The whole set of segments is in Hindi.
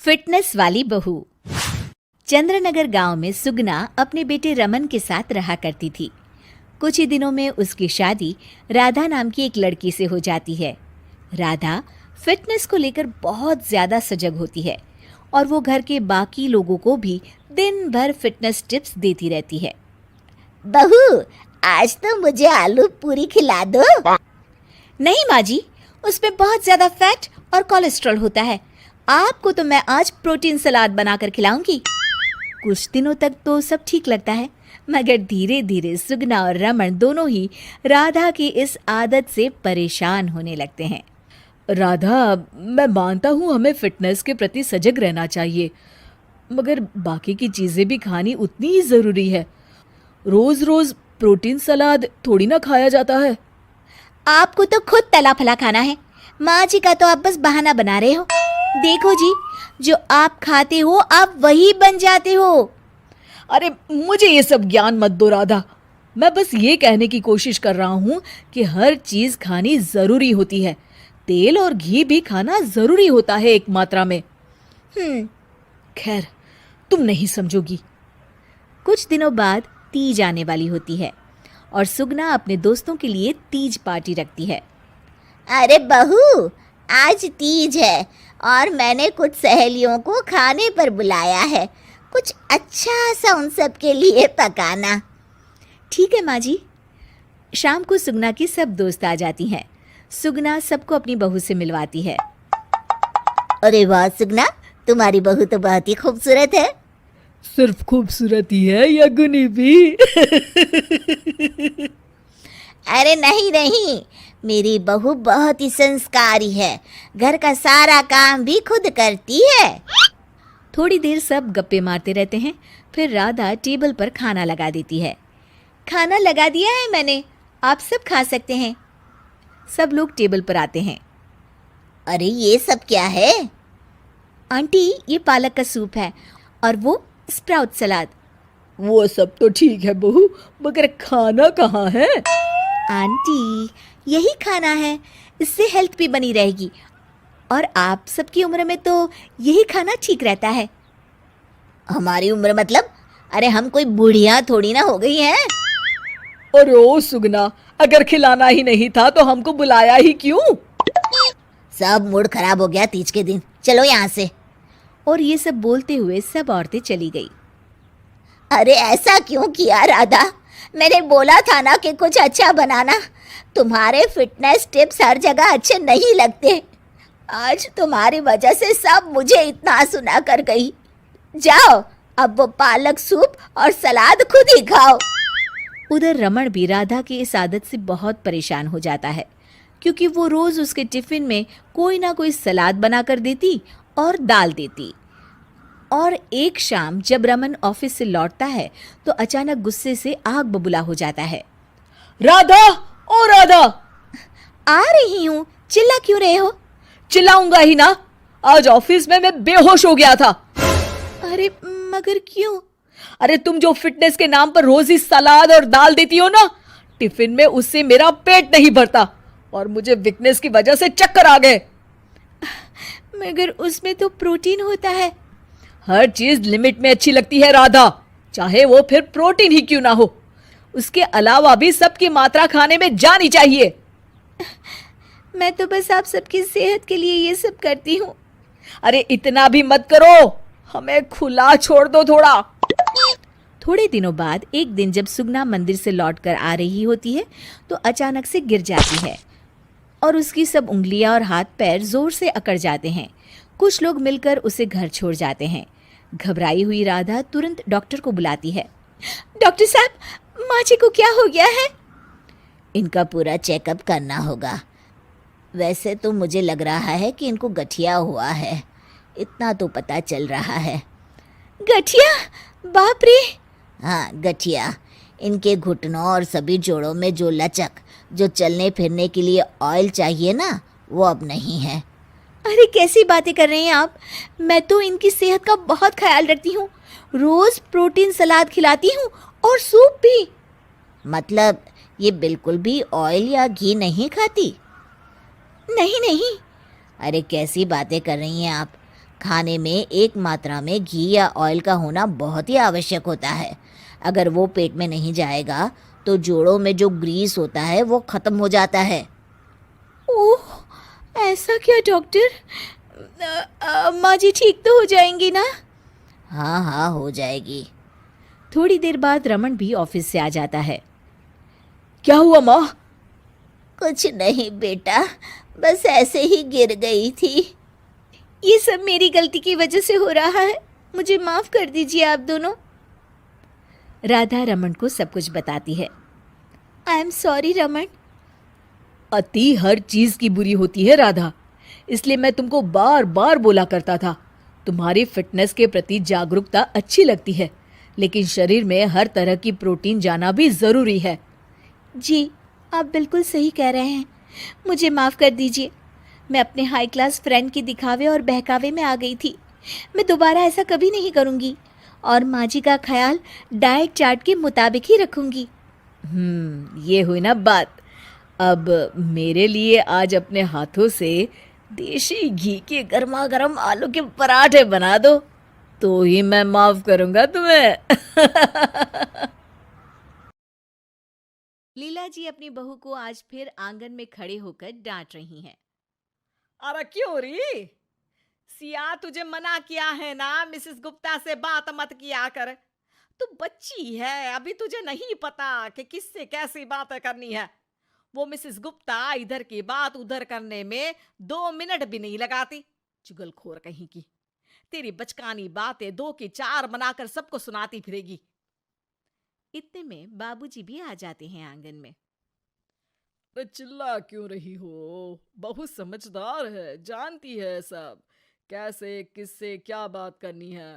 फिटनेस वाली बहू। चंद्रनगर गांव में सुगना अपने बेटे रमन के साथ रहा करती थी। कुछ ही दिनों में उसकी शादी राधा नाम की एक लड़की से हो जाती है। राधा फिटनेस को लेकर बहुत ज्यादा सजग होती है और वो घर के बाकी लोगों को भी दिन भर फिटनेस टिप्स देती रहती है। बहू, आज तो मुझे आलू पूरी खिला दो। नहीं माँ जी, उसमें बहुत ज्यादा फैट और कोलेस्ट्रॉल होता है। आपको तो मैं आज प्रोटीन सलाद बनाकर खिलाऊंगी। कुछ दिनों तक तो सब ठीक लगता है, मगर धीरे धीरे सुगना और रमन दोनों ही राधा की इस आदत से परेशान होने लगते हैं। राधा, मैं मानता हूँ हमें फिटनेस के प्रति सजग रहना चाहिए, मगर बाकी की चीज़ें भी खानी उतनी ही ज़रूरी है। रोज़ रोज़ प्रोटीन सलाद थोड़ी ना खाया जाता है। आपको तो खुद तला फला खाना है। माँ जी का तो आप बस बहाना बना रहे हो। देखो जी, जो आप खाते हो आप वही बन जाते हो। अरे मुझे ये सब ज्ञान मत दो राधा। मैं बस ये कहने की कोशिश कर रहा हूँ कि हर चीज़ खानी ज़रूरी होती है। तेल और घी भी खाना ज़रूरी होता है एक मात्रा में। खैर, तुम नहीं समझोगी। कुछ दिनों बाद तीज आने वाली होती है और सुगना अपने दोस्तों के लिए तीज पार्टी रखती है। अरे बहू, आज तीज है और मैंने कुछ सहेलियों को खाने पर बुलाया है। कुछ अच्छा सा उन सब के लिए पकाना। ठीक है माँ जी। शाम को सुगना की सब दोस्त आ जाती हैं। सुगना सबको अपनी बहू से मिलवाती है। अरे वाह सुगना, तुम्हारी बहू तो बहुत ही खूबसूरत है। सिर्फ खूबसूरत ही है या गुनी भी? अरे नहीं नहीं, मेरी बहू बहुत ही संस्कारी है। घर का सारा काम भी खुद करती है। थोड़ी देर सब गप्पे मारते रहते हैं। फिर राधा टेबल पर खाना लगा देती है। खाना लगा दिया है मैंने, आप सब खा सकते हैं। सब लोग टेबल पर आते हैं। अरे ये सब क्या है? आंटी, ये पालक का सूप है और वो स्प्राउट सलाद। वो सब तो ठीक है बहू, मगर खाना कहाँ है? आंटी, यही खाना है, इससे हेल्थ भी बनी रहेगी और आप सबकी उम्र में तो यही खाना ठीक रहता है। हमारी उम्र मतलब? अरे हम कोई बुढ़िया थोड़ी ना हो गई हैं। अरे ओ सुगना, अगर खिलाना ही नहीं था तो हमको बुलाया ही क्यों? सब मूड खराब हो गया तीज के दिन। चलो यहाँ से। और ये सब बोलते हुए सब औरतें चली गई। अरे ऐसा क्यों किया राधा? मैंने बोला था ना कि कुछ अच्छा बनाना। तुम्हारे फिटनेस टिप्स हर जगह अच्छे नहीं लगते। आज तुम्हारी वजह से सब मुझे इतना सुना कर गई। जाओ, अब वो पालक सूप और सलाद खुद ही खाओ। उधर रमन भी राधा की इस आदत से बहुत परेशान हो जाता है, क्योंकि वो रोज उसके टिफिन में कोई ना कोई सलाद बनाकर देती और दाल देती। और एक शाम जब रमन ऑफिस से लौटता है तो अचानक गुस्से से आग बबूला हो जाता है। राधा, ओ राधा! आ रही हूँ, चिल्ला क्यों रहे हो? चिल्लाऊंगा ही ना, आज ऑफिस में मैं बेहोश हो गया था। अरे मगर क्यों? अरे तुम जो फिटनेस के नाम पर रोज ही सलाद और दाल देती हो ना, टिफिन में उससे मेरा पेट नहीं भरता और मुझे वीकनेस की वजह से चक्कर आ गए। मगर उसमें तो प्रोटीन होता है। हर चीज लिमिट में अच्छी लगती है राधा, चाहे वो फिर प्रोटीन ही क्यों ना हो। उसके अलावा भी सबकी मात्रा खाने में जानी चाहिए। मैं तो बस आप सबकी सेहत के लिए ये सब करती हूँ। अरे इतना भी मत करो, हमें खुला छोड़ दो थोड़ा। थोड़े दिनों बाद एक दिन जब सुगना मंदिर से लौटकर आ रही होती है तो अचानक से गिर जाती है और उसकी सब उंगलियां और हाथ पैर जोर से अकड़ जाते हैं। कुछ लोग मिलकर उसे घर छोड़ जाते हैं। घबराई हुई राधा तुरंत डॉक्टर को बुलाती है। डॉक्टर साहब, माँ जी को क्या हो गया है? इनका पूरा चेकअप करना होगा। वैसे तो मुझे लग रहा है कि इनको गठिया हुआ है, इतना तो पता चल रहा है। गठिया? बाप रे! हाँ, गठिया। इनके घुटनों और सभी जोड़ों में जो लचक, जो चलने फिरने के लिए ऑयल चाहिए ना, वो अब नहीं है। अरे कैसी बातें कर रहे हैं आप? मैं तो इनकी सेहत का बहुत ख्याल रखती हूँ। रोज प्रोटीन सलाद खिलाती हूँ और सूप भी। मतलब ये बिल्कुल भी ऑयल या घी नहीं खाती? नहीं नहीं। अरे कैसी बातें कर रही हैं आप? खाने में एक मात्रा में घी या ऑयल का होना बहुत ही आवश्यक होता है। अगर वो पेट में नहीं जाएगा तो जोड़ों में जो ग्रीस होता है वो खत्म हो जाता है। ओह, ऐसा क्या डॉक्टर? माँ जी ठीक तो हो जाएंगी ना? हाँ हाँ, हो जाएगी। थोड़ी देर बाद रमन भी ऑफिस से आ जाता है। क्या हुआ माँ? कुछ नहीं बेटा, बस ऐसे ही गिर गई थी। ये सब मेरी गलती की वजह से हो रहा है, मुझे माफ कर दीजिए आप दोनों। राधा रमन को सब कुछ बताती है। I am sorry Raman. अति हर चीज की बुरी होती है राधा, इसलिए मैं तुमको बार बार बोला करता था। तुम्हारी फिटनेस के प्रति जागरूकता अच्छी लगती है, लेकिन शरीर में हर तरह की प्रोटीन जाना भी जरूरी है। जी, आप बिल्कुल सही कह रहे हैं, मुझे माफ़ कर दीजिए। मैं अपने हाई क्लास फ्रेंड के दिखावे और बहकावे में आ गई थी। मैं दोबारा ऐसा कभी नहीं करूँगी और माँ जी का ख्याल डाइट चार्ट के मुताबिक ही रखूँगी। ये हुई ना बात। अब मेरे लिए आज अपने हाथों से देशी घी के गर्मा गर्म आलू के पराठे बना दो, तो ही मैं माफ करूंगा तुम्हें। लीला जी अपनी बहू को आज फिर आंगन में खड़े होकर डांट रही हैं। अरे क्यों री? सिया तुझे मना किया है ना मिसेस गुप्ता से बात मत किया कर। तू बच्ची है, अभी तुझे नहीं पता कि किससे कैसी बातें करनी है। वो मिसेस गुप्ता इधर की बात उधर करने में 2 मिनट भी नहीं लगाती। चुगलखोर कहीं की। तेरी बचकानी बातें 2 की 4 बनाकर सबको सुनाती फिरेगी। इतने में बाबूजी भी आ जाते हैं आंगन में। अरे चिल्ला क्यों रही हो? बहुत समझदार है, जानती है सब कैसे किससे क्या बात करनी है।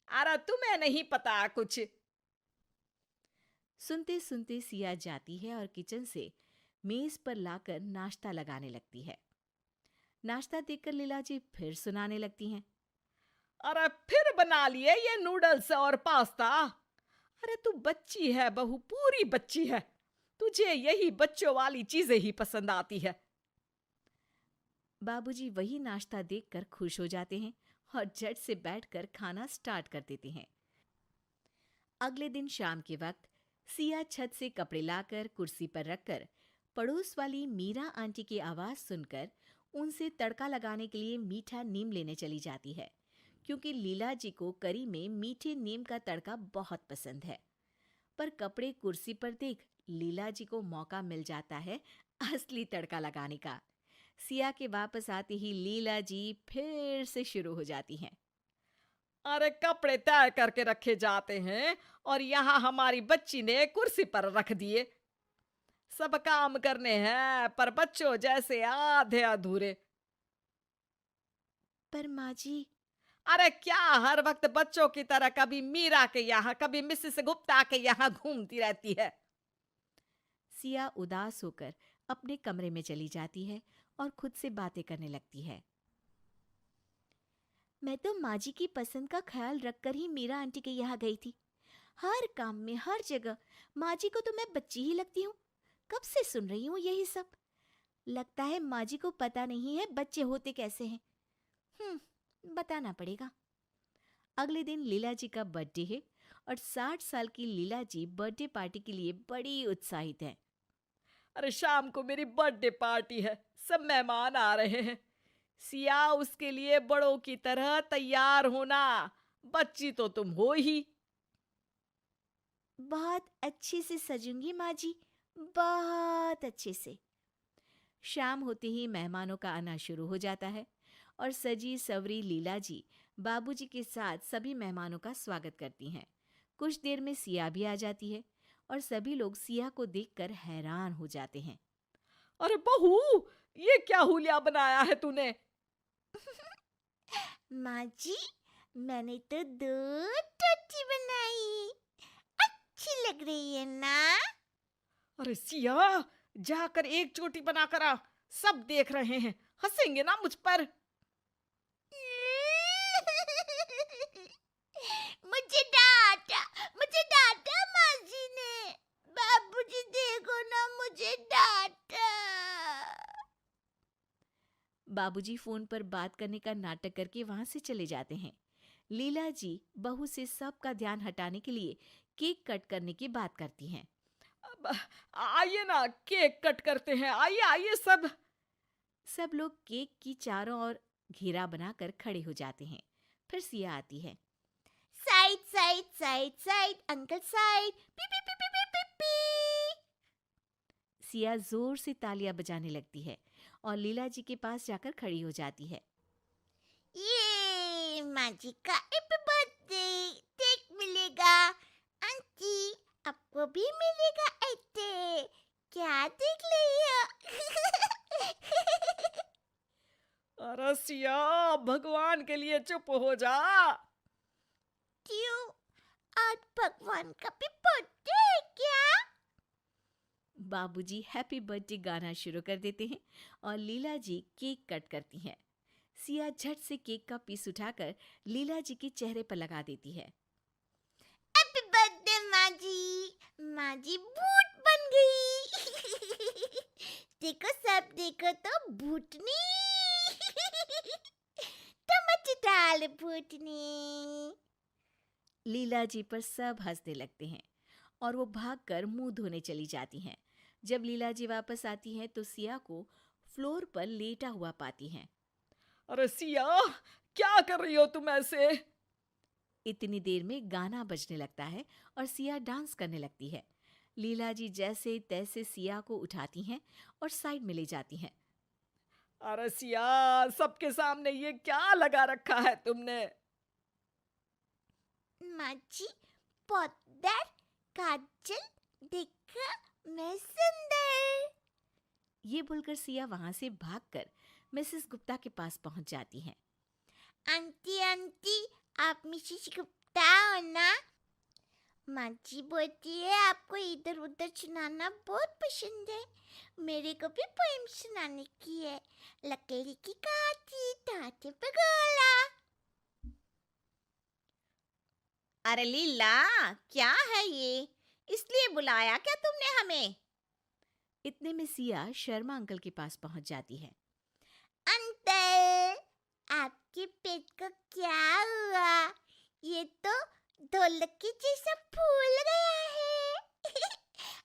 अरे तुम्हें नहीं पता कुछ। सुनते सुनते सिया जाती है और किचन से मेज पर लाकर नाश्ता लगाने लगती है। नाश्ता देखकर लीला जी फिर सुनाने लगती हैं। अरे फिर बना लिए ये नूडल्स और पास्ता। अरे तू बच्ची है बहू, पूरी बच्ची है। तुझे यही बच्चों वाली चीजें ही पसंद आती है। बाबूजी वही नाश्ता देखकर खुश हो जाते हैं और झट से बैठकर खाना स्टार्ट कर देते हैं। अगले दिन शाम के वक्त सिया छत से कपड़े लाकर कुर्सी पर रखकर पड़ोस वाली मीरा आंटी की आवाज सुनकर उनसे तड़का लगाने के लिए मीठा नीम लेने चली जाती है, क्योंकि लीला जी को करी में मीठे नीम का तड़का बहुत पसंद है। पर कपड़े कुर्सी पर देख लीला जी को मौका मिल जाता है असली तड़का लगाने का। सिया के वापस आते ही लीला जी फिर से शुरू हो जाती हैं। अरे कपड़े तय करके रखे जाते हैं और यहाँ हमारी बच्ची ने कुर्सी पर रख दिए। सब काम करने हैं पर बच्चों जैसे आधे अधूरे। पर माँ जी। अरे क्या हर वक्त बच्चों की तरह कभी मीरा के यहाँ कभी मिसेस गुप्ता के यहाँ घूमती रहती है? सिया उदास होकर अपने कमरे में चली जाती है और खुद से बातें करने लगती है। मैं तो माँ जी की पसंद का ख्याल रखकर ही मीरा आंटी के यहाँ गई थी। हर काम में हर जगह माँ जी को तो मैं बच्ची ही लगती हूँ। कब से सुन रही हूँ यही सब। लगता है माँ जी को पता नहीं है बच्चे होते कैसे हैं। बताना पड़ेगा। अगले दिन लीला जी का बर्थडे है और 60 साल की लीला जी बर्थडे पार्टी के लिए बड़ी उत्साहित है। अरे शाम को मेरी बर्थडे पार्टी है, सब मेहमान आ रहे हैं। सिया उसके लिए बड़ों की तरह तैयार होना। बच्ची तो तुम हो ही। बहुत अच्छे से सजूंगी माँ जी, बहुत अच्छे से। शाम होते ही मेहमानों का आना शुरू हो जाता है और सजी सवरी लीला जी बाबूजी के साथ सभी मेहमानों का स्वागत करती हैं। कुछ देर में सिया भी आ जाती है और सभी लोग सिया को देखकर हैरान हो जाते हैं। अरे बहू, ये क्या हुलिया बनाया है तूने? माँ जी, मैंने तो 2 टोटी बनाई। अच्छी लग रही है ना? अरे सिया, जाकर एक चोटी बनाकर आ। सब देख रहे हैं, हंसेंगे ना मुझ पर। मुझे डांटा माँ जी ने। बाबूजी देखो ना, मुझे डांटा। बाबूजी फोन पर बात करने का नाटक करके वहां से चले जाते हैं। लीला जी बहू से सबका ध्यान हटाने के लिए केक कट करने की बात करती हैं। अब आइए ना, केक कट करते हैं, आइए आइए सब। सब लोग केक की चारों ओर घेरा बनाकर खड़े हो जाते हैं। फिर सिया आती है। Side side side side uncle side, P P P P P P P. Siya जोर से तालियां बजाने लगती है और लीला जी के पास जाकर खड़ी हो जाती है। ये माँ जी का हैप्पी बर्थडे केक मिलेगा। आंटी आपको भी मिलेगा ऐसे, क्या देख रही हो? अरे सिया, भगवान के लिए चुप हो जा। क्यों, आज भगवान का भी बर्थडे है क्या? बाबूजी हैप्पी बर्थडे गाना शुरू कर देते हैं और लीला जी केक कट करती हैं। सिया झट से केक का पीस उठाकर लीला जी के चेहरे पर लगा देती है। हैप्पी बर्थडे माँ जी, माँ जी भूत बन गई। देखो सब देखो तो भूतनी। टमाटर डाल भूतनी। लीला जी पर सब हंसने लगते हैं और वो भागकर मुंह धोने चली जाती हैं। जब लीला जी वापस आती हैं तो सिया को फ्लोर पर लेटा हुआ पाती हैं। अरे सिया, क्या कर रही हो तुम ऐसे? इतनी देर में गाना बजने लगता है और सिया डांस करने लगती है। लीला जी जैसे तैसे सिया को उठाती हैं और साइड में ले जाती हैं। अरे सिया, सबके सामने ये क्या लगा रखा है तुमने? माँ जी पाउडर काजल, देखो मैं सुंदर। ये बोलकर सिया वहां से भागकर मिसेस गुप्ता के पास पहुंच जाती हैं। आंटी आंटी आप मिसेस गुप्ता हो ना? माँ जी बोलती है आपको इधर उधर सुनाना बहुत पसंद है। मेरे को भी पोएम सुनाने की है। लकड़ी की काठी टाटे पे गोला। अरे लीला, क्या है ये? इसलिए बुलाया क्या तुमने हमें? इतने में सिया शर्मा अंकल के पास पहुंच जाती है। अंकल आपके पेट को क्या हुआ? ये तो ढोलक के जैसा फूल गया है।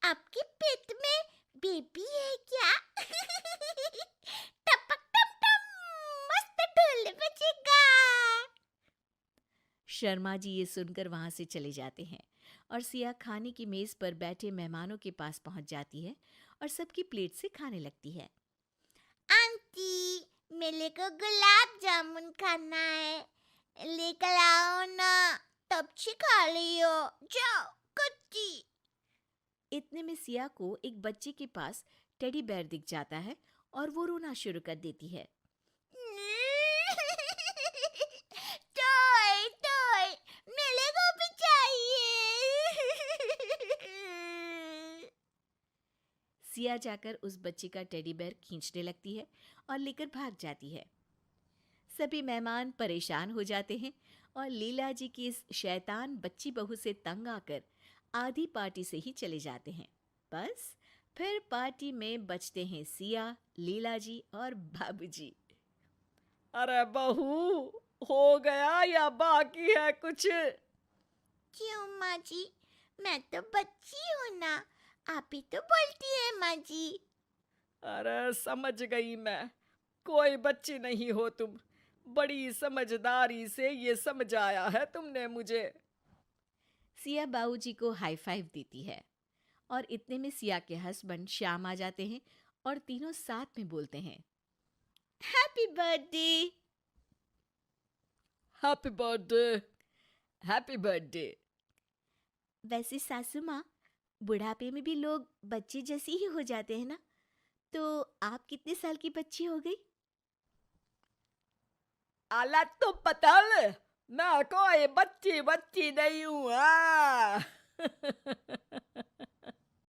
आपके पेट में बेबी है क्या? टपक टप टप मस्त ढोल बजेगा। शर्मा जी ये सुनकर वहां से चले जाते हैं और सिया खाने की मेज पर बैठे मेहमानों के पास पहुंच जाती है और सबकी प्लेट से खाने लगती है। आंटी मेरे को गुलाब जामुन खाना है, लेकर आओ ना। तब से खा लियो, जाओ कच्ची। इतने में सिया को एक बच्चे के पास टेडी बेयर दिख जाता है और वो रोना शुरू कर देती है। टॉय टॉय मेरे को भी चाहिए। सिया जाकर उस बच्चे का टेडी बेयर खींचने लगती है और लेकर भाग जाती है। सभी मेहमान परेशान हो जाते हैं और लीला जी की इस शैतान बच्ची बहू से तंग आकर आधी पार्टी से ही चले जाते हैं। बस फिर पार्टी में बचते हैं सिया, लीला जी और बाबूजी। अरे बहू, हो गया या बाकी है कुछ? क्यों माँ जी, मैं तो बच्ची हूँ ना, आप ही तो बोलती है माँ जी। अरे समझ गई मैं, कोई बच्ची नहीं हो तुम। बड़ी समझदारी से ये समझाया है तुमने मुझे। सिया बाबूजी को हाई फाइव देती है और इतने में सिया के हस्बैंड श्याम आ जाते हैं और तीनों साथ में बोलते हैं, happy birthday. Happy birthday, happy birthday. वैसे सासू माँ, बुढ़ापे में भी लोग बच्चे जैसी ही हो जाते हैं ना, तो आप कितने साल की बच्ची हो गई? आला तो पता ले, मैं कोई बच्ची बच्ची नहीं हूँ।